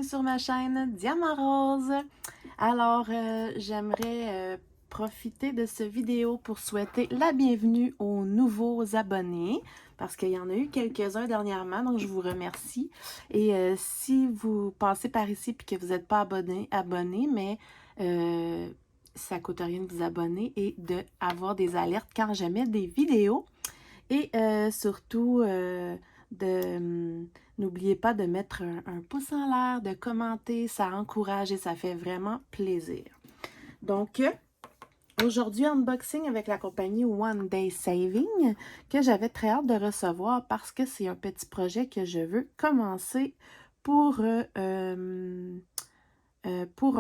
sur ma chaîne Diamant Rose. Alors, j'aimerais profiter de cette vidéo pour souhaiter la bienvenue aux nouveaux abonnés, parce qu'il y en a eu quelques-uns dernièrement, donc je vous remercie. Et si vous passez par ici et que vous n'êtes pas abonné, mais ça ne coûte rien de vous abonner et d'avoir des alertes quand je mets des vidéos. Et surtout, n'oubliez pas de mettre un pouce en l'air, de commenter, ça encourage et ça fait vraiment plaisir. Donc, aujourd'hui, unboxing avec la compagnie One Day Saving, que j'avais très hâte de recevoir parce que c'est un petit projet que je veux commencer pour un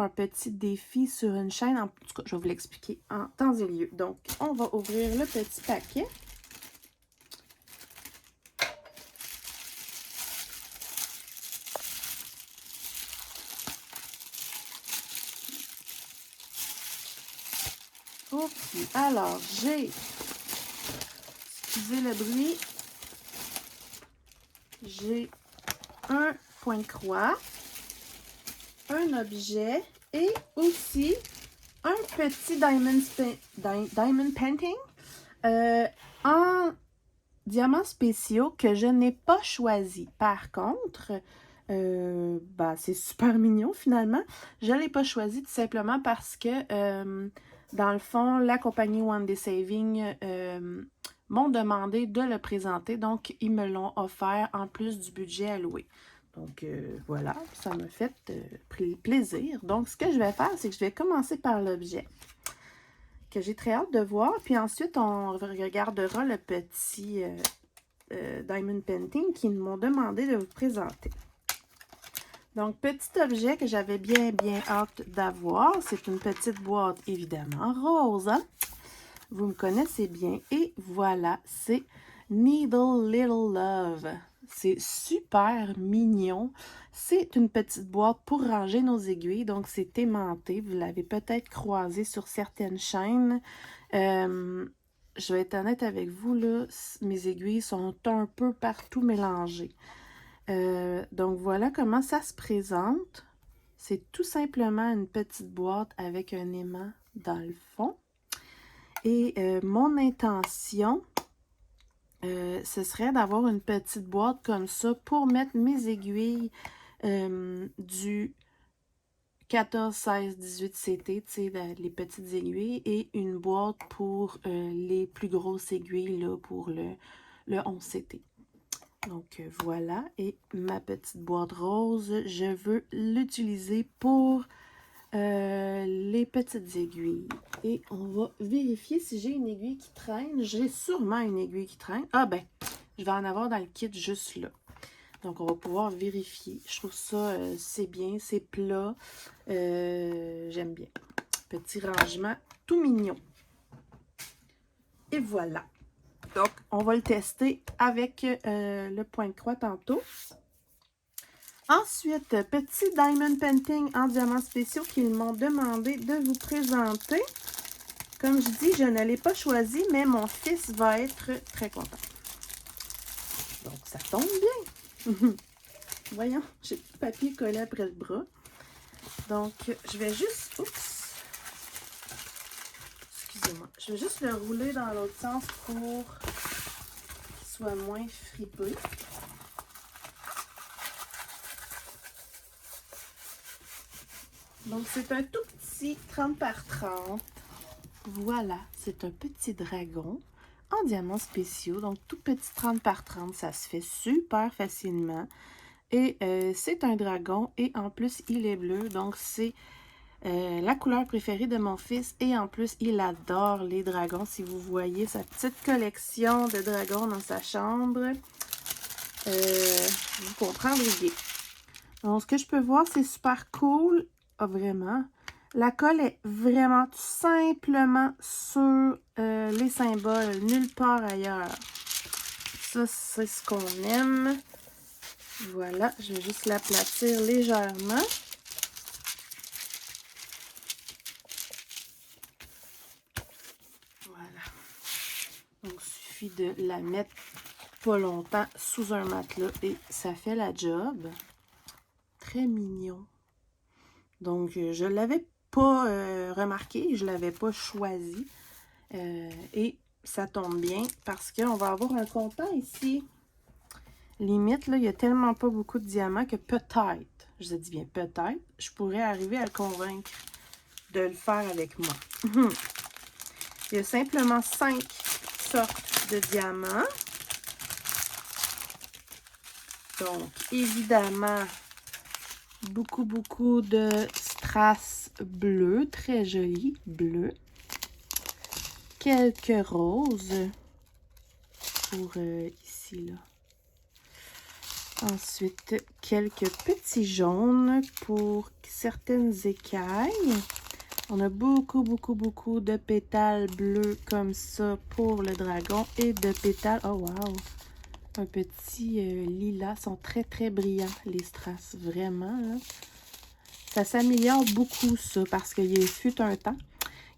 petit défi sur une chaîne. En tout cas, je vais vous l'expliquer en temps et lieu. Donc, on va ouvrir le petit paquet. Ok, alors j'ai, excusez le bruit, j'ai un point de croix, un objet et aussi un petit diamond painting en diamants spéciaux que je n'ai pas choisi. Par contre, c'est super mignon finalement. Je ne l'ai pas choisi tout simplement parce que dans le fond, la compagnie One Day Saving m'ont demandé de le présenter. Donc, ils me l'ont offert en plus du budget alloué. Donc, voilà, ça m'a fait plaisir. Donc, ce que je vais faire, c'est que je vais commencer par l'objet que j'ai très hâte de voir. Puis ensuite, on regardera le petit diamond painting qu'ils m'ont demandé de vous présenter. Donc, petit objet que j'avais bien hâte d'avoir. C'est une petite boîte, évidemment, rose. Hein? Vous me connaissez bien. Et voilà, c'est Needle Little Love. C'est super mignon. C'est une petite boîte pour ranger nos aiguilles. Donc, c'est aimanté. Vous l'avez peut-être croisé sur certaines chaînes. Je vais être honnête avec vous, là, mes aiguilles sont un peu partout mélangées. Donc, voilà comment ça se présente. C'est tout simplement une petite boîte avec un aimant dans le fond. Et mon intention, ce serait d'avoir une petite boîte comme ça pour mettre mes aiguilles du 14, 16, 18 CT, tu sais, les petites aiguilles, et une boîte pour les plus grosses aiguilles, là, pour le 11 CT. Donc, voilà. Et ma petite boîte rose, je veux l'utiliser pour les petites aiguilles. Et on va vérifier si j'ai une aiguille qui traîne. J'ai sûrement une aiguille qui traîne. Ah ben, je vais en avoir dans le kit juste là. Donc, on va pouvoir vérifier. Je trouve ça, c'est bien, c'est plat. J'aime bien. Petit rangement tout mignon. Et voilà. Donc, on va le tester avec le point de croix tantôt. Ensuite, petit diamond painting en diamants spéciaux qu'ils m'ont demandé de vous présenter. Comme je dis, je ne l'ai pas choisi, mais mon fils va être très content. Donc, ça tombe bien. Voyons, j'ai le papier collé après le bras. Donc, je vais juste... Oups! Excusez-moi. Je vais juste le rouler dans l'autre sens pour qu'il soit moins fripé. Donc, c'est un tout petit 30 par 30. Voilà, c'est un petit dragon en diamants spéciaux. Donc, tout petit 30 par 30, ça se fait super facilement. Et c'est un dragon et en plus, il est bleu. Donc, c'est la couleur préférée de mon fils. Et en plus, il adore les dragons. Si vous voyez sa petite collection de dragons dans sa chambre, vous comprendriez. Donc, ce que je peux voir, c'est super cool. Ah, vraiment. La colle est vraiment tout simplement sur les symboles, nulle part ailleurs. Ça, c'est ce qu'on aime. Voilà, je vais juste l'aplatir légèrement. Voilà. Donc, il suffit de la mettre pas longtemps sous un matelas et ça fait la job. très mignon. Donc, je ne l'avais pas remarqué, je ne l'avais pas choisi. Et ça tombe bien parce qu'on va avoir un comptant ici. Limite, là, il n'y a tellement pas beaucoup de diamants que peut-être, je dis bien peut-être, je pourrais arriver à le convaincre de le faire avec moi. Il y a simplement 5 sortes de diamants. Donc, évidemment, beaucoup de strass bleus, très jolis, bleus. Quelques roses pour ici, là. Ensuite, quelques petits jaunes pour certaines écailles. On a beaucoup de pétales bleus comme ça pour le dragon et de pétales, oh wow, un petit lilas, sont très brillants les strass, vraiment. Là. Ça s'améliore beaucoup ça parce qu'il fut un temps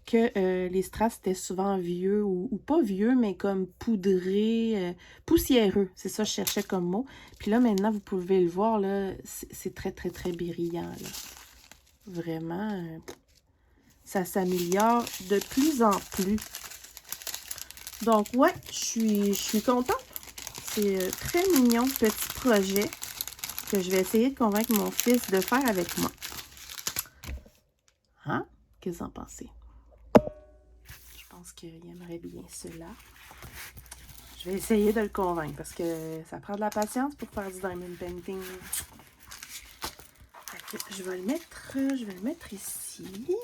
que les strass étaient souvent vieux ou pas vieux, mais comme poudrés, poussiéreux. C'est ça que je cherchais comme mot. Puis là, maintenant, vous pouvez le voir, là, c'est très brillant. Là. Vraiment, ça s'améliore de plus en plus. Donc, ouais, je suis contente. C'est très mignon, petit projet que je vais essayer de convaincre mon fils de faire avec moi. Hein? Qu'est-ce que vous en pensez? Je pense qu'il aimerait bien cela. Je vais essayer de le convaincre parce que ça prend de la patience pour faire du diamond painting. Je vais le mettre ici.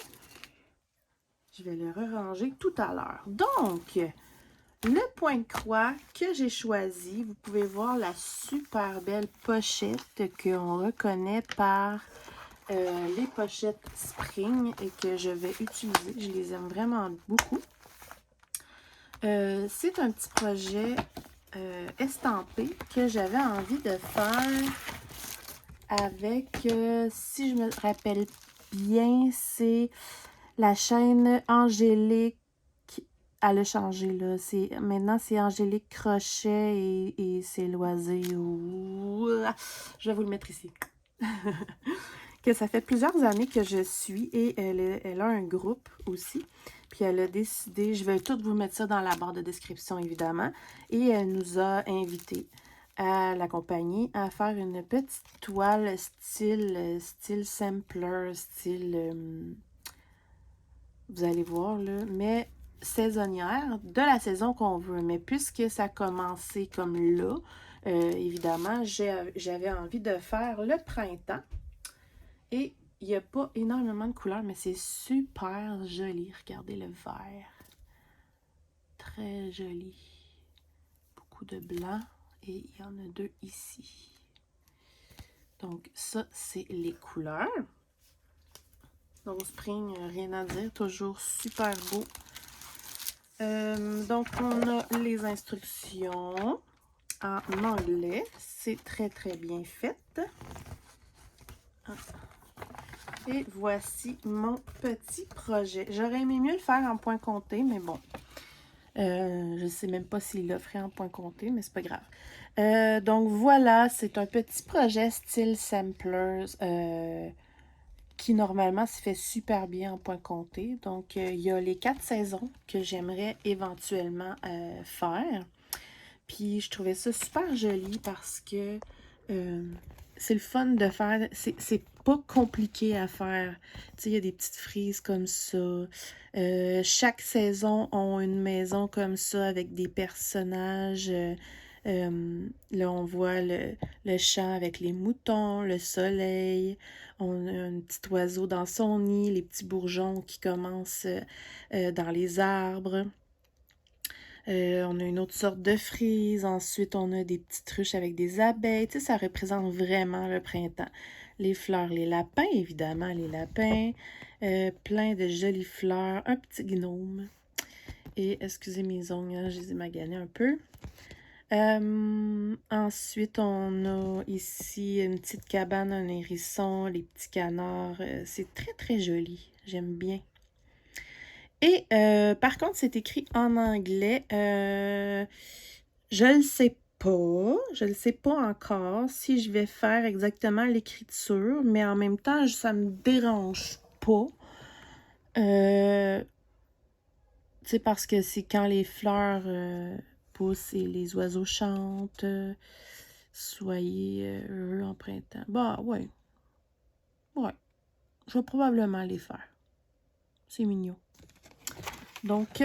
Je vais le ranger tout à l'heure. Donc, le point de croix que j'ai choisi, vous pouvez voir la super belle pochette qu'on reconnaît par les pochettes Spring et que je vais utiliser. Je les aime vraiment beaucoup. C'est un petit projet estampé que j'avais envie de faire avec, si je me rappelle bien, c'est la chaîne Angélique. Elle a changé, là. Maintenant, c'est Angélique Crochet et c'est Loisé. Je vais vous le mettre ici. Que ça fait plusieurs années que je suis et elle a un groupe aussi. Puis elle a décidé, je vais tout vous mettre ça dans la barre de description évidemment, et elle nous a invités à l'accompagner à faire une petite toile style sampler, style, vous allez voir là, mais saisonnière, de la saison qu'on veut. Mais puisque ça a commencé comme là, évidemment, j'avais envie de faire le printemps. Et il n'y a pas énormément de couleurs, mais c'est super joli. Regardez le vert. Très joli. Beaucoup de blanc. Et il y en a 2 ici. Donc, ça, c'est les couleurs. Donc, Spring, rien à dire. Toujours super beau. Donc, on a les instructions en anglais. C'est très bien fait. Et voici mon petit projet. J'aurais aimé mieux le faire en point compté, mais bon. Je ne sais même pas s'il l'a fait en point compté, mais c'est pas grave. Donc voilà, c'est un petit projet style Samplers qui normalement se fait super bien en point compté. Donc il y a les 4 saisons que j'aimerais éventuellement faire. Puis je trouvais ça super joli parce que c'est le fun de faire. C'est pas compliqué à faire. Tu sais, il y a des petites frises comme ça. Chaque saison ont une maison comme ça avec des personnages. Là, on voit le champ avec les moutons, le soleil. On a un petit oiseau dans son nid, les petits bourgeons qui commencent dans les arbres. On a une autre sorte de frise. Ensuite, on a des petites ruches avec des abeilles. Tu sais, ça représente vraiment le printemps. Les fleurs, les lapins, évidemment, les lapins. Plein de jolies fleurs. Un petit gnome. Et, excusez mes ongles, hein, je les ai maganés un peu. Ensuite, on a ici une petite cabane, un hérisson, les petits canards. C'est très joli. J'aime bien. Et par contre, c'est écrit en anglais. Je ne sais pas. Je ne sais pas encore si je vais faire exactement l'écriture, mais en même temps, ça me dérange pas. Tu sais, parce que c'est quand les fleurs poussent et les oiseaux chantent. Soyez heureux en printemps. Bah, ouais. Ouais. Je vais probablement les faire. C'est mignon. Donc,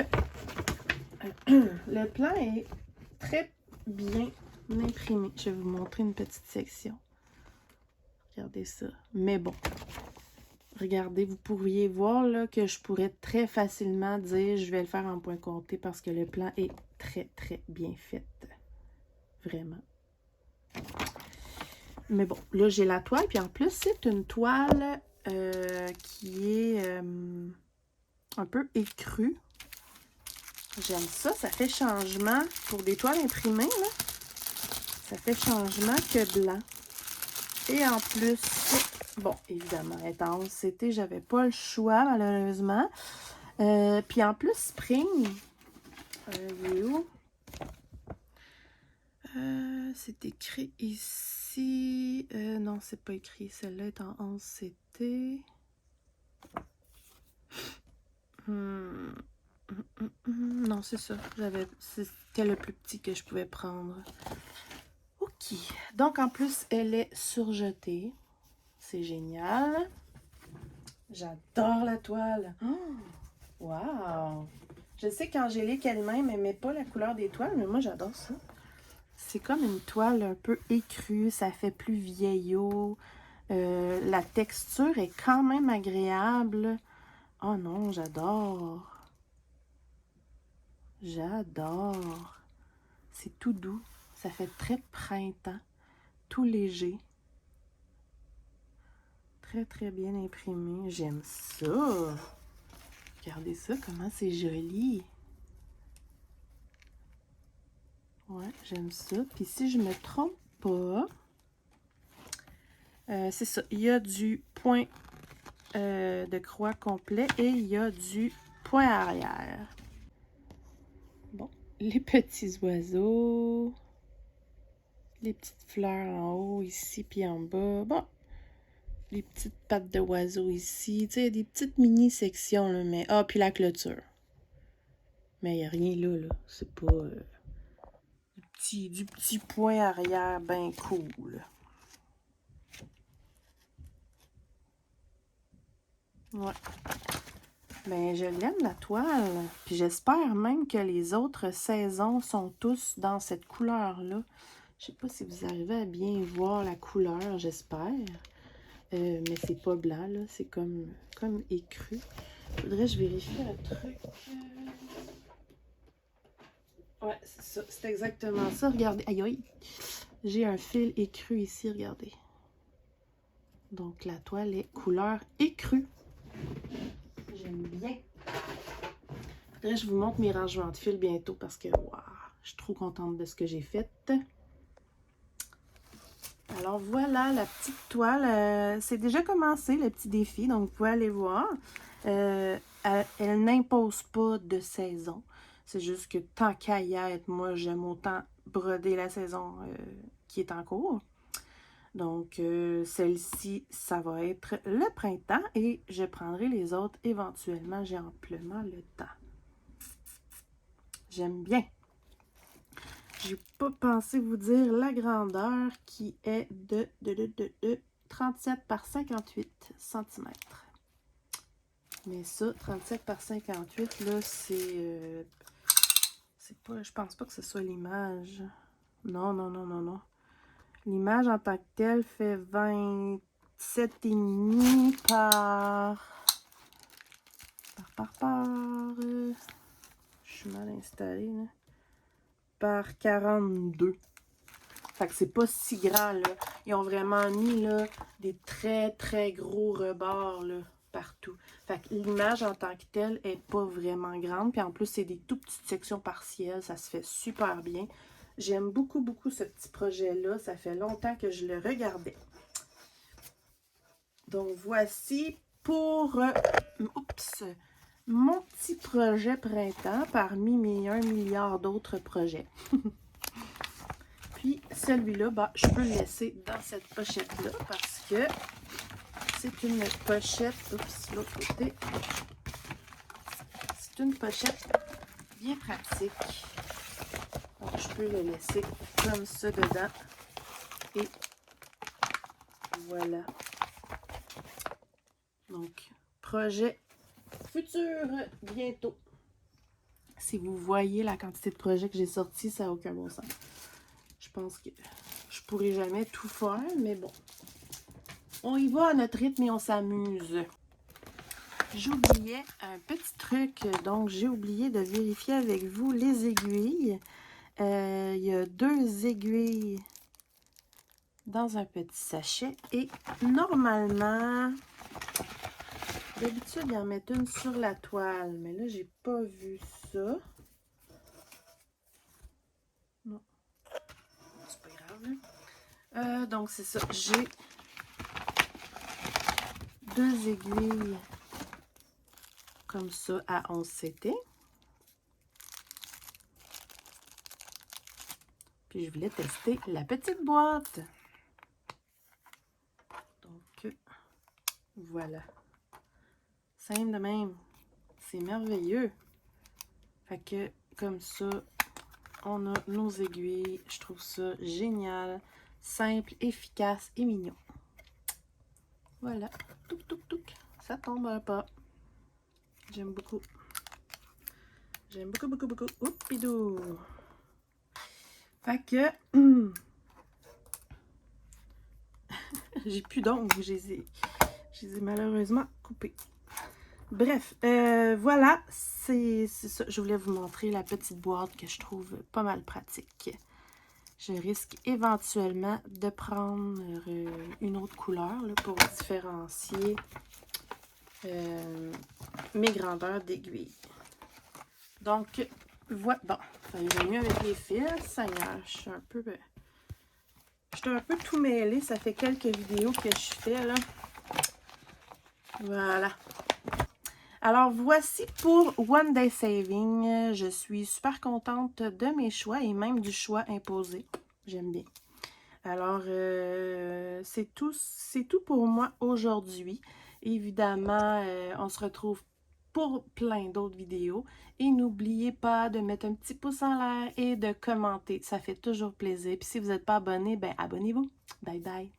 le plan est très bien imprimé. Je vais vous montrer une petite section. Regardez ça. Mais bon. Regardez, vous pourriez voir là, que je pourrais très facilement dire je vais le faire en point compté parce que le plan est très, très bien fait. Vraiment. Mais bon, là, j'ai la toile. Puis en plus, c'est une toile qui est un peu écrue. J'aime ça. Ça fait changement pour des toiles imprimées. Là. Ça fait changement que blanc. Et en plus, bon, évidemment, étant c'était, j'avais pas le choix, malheureusement. Puis en plus, Spring, il est où? C'est écrit ici. Non, c'est pas écrit. Celle-là est en 11 CT. Non, c'est ça. C'était le plus petit que je pouvais prendre. Ok. Donc, en plus, elle est surjetée. C'est génial. J'adore la toile. Oh, wow! Je sais qu'Angélique elle-même n'aimait pas la couleur des toiles, mais moi, j'adore ça. C'est comme une toile un peu écrue. Ça fait plus vieillot. La texture est quand même agréable. Oh non, j'adore. J'adore. C'est tout doux. Ça fait très printemps. Tout léger. Très, très bien imprimé. J'aime ça. Regardez ça, comment c'est joli. Ouais, j'aime ça. Puis si je me trompe pas, c'est ça. Il y a du point de croix complet et il y a du point arrière. Bon, les petits oiseaux. Les petites fleurs en haut, ici, puis en bas. Bon, les petites pattes d'oiseaux ici. Tu sais, des petites mini-sections, là, mais... Ah, puis la clôture. Mais il n'y a rien là, là. C'est pas... du petit point arrière ben cool. Ouais. Ben, je l'aime, la toile. Puis j'espère même que les autres saisons sont tous dans cette couleur-là. Je sais pas si vous arrivez à bien voir la couleur, j'espère. Mais c'est pas blanc, là. C'est comme écru. Faudrait que je vérifie le truc. Ouais, c'est ça. C'est exactement ça. Regardez. Aïe, aïe. J'ai un fil écru ici, regardez. Donc, la toile est couleur écrue. J'aime bien. Faudrait que je vous montre mes rangements de fil bientôt parce que, waouh, je suis trop contente de ce que j'ai fait. Alors voilà, la petite toile, c'est déjà commencé le petit défi, donc vous pouvez aller voir. Elle n'impose pas de saison. C'est juste que tant qu'à y être, moi j'aime autant broder la saison qui est en cours. Donc celle-ci, ça va être le printemps et je prendrai les autres éventuellement. J'ai amplement le temps. J'aime bien. J'ai pas pensé vous dire la grandeur qui est de 37 par 58 cm. Mais ça, 37 par 58, là, c'est pas, je pense pas que ce soit l'image. Non, non, non, non, non. L'image en tant que telle fait 27,5 je suis mal installée, là. Par 42. Fait que c'est pas si grand, là. Ils ont vraiment mis, là, des très, très gros rebords, là, partout. Fait que l'image en tant que telle est pas vraiment grande. Puis en plus, c'est des tout petites sections partielles. Ça se fait super bien. J'aime beaucoup, beaucoup ce petit projet-là. Ça fait longtemps que je le regardais. Donc, voici pour... mon petit projet printemps parmi mes 1 milliard d'autres projets. Puis celui-là, bah, je peux le laisser dans cette pochette-là parce que c'est une pochette. Oups, l'autre côté. C'est une pochette bien pratique. Donc, je peux le laisser comme ça dedans. Et voilà. Donc, projet futur bientôt. Si vous voyez la quantité de projets que j'ai sortis, ça n'a aucun bon sens. Je pense que je pourrai jamais tout faire, mais bon. On y va à notre rythme et on s'amuse. J'oubliais un petit truc, donc j'ai oublié de vérifier avec vous les aiguilles. Il y a 2 aiguilles dans un petit sachet et normalement, d'habitude, ils en mettent une sur la toile, mais là, j'ai pas vu ça. Non, c'est pas grave, là. Donc, c'est ça. J'ai 2 aiguilles comme ça à 11 CT. Puis, je voulais tester la petite boîte. Donc, voilà. Simple de même. C'est merveilleux. Fait que, comme ça, on a nos aiguilles. Je trouve ça génial. Simple, efficace et mignon. Voilà. Touc, touc, touc. Ça tombe pas. J'aime beaucoup. J'aime beaucoup, beaucoup, beaucoup. Oupidou. Fait que... j'ai plus d'ongles. Je les ai malheureusement coupés. Bref, voilà. C'est ça. Je voulais vous montrer la petite boîte que je trouve pas mal pratique. Je risque éventuellement de prendre une autre couleur là, pour différencier mes grandeurs d'aiguille. Donc, voilà. Bon, ça irait mieux avec les fils. Seigneur, je suis un peu tout mêlée. Ça fait quelques vidéos que je fais, là. Voilà. Alors, voici pour One Day Saving. Je suis super contente de mes choix et même du choix imposé. J'aime bien. Alors, c'est tout pour moi aujourd'hui. Évidemment, on se retrouve pour plein d'autres vidéos. Et n'oubliez pas de mettre un petit pouce en l'air et de commenter. Ça fait toujours plaisir. Puis si vous n'êtes pas abonné, ben abonnez-vous. Bye bye.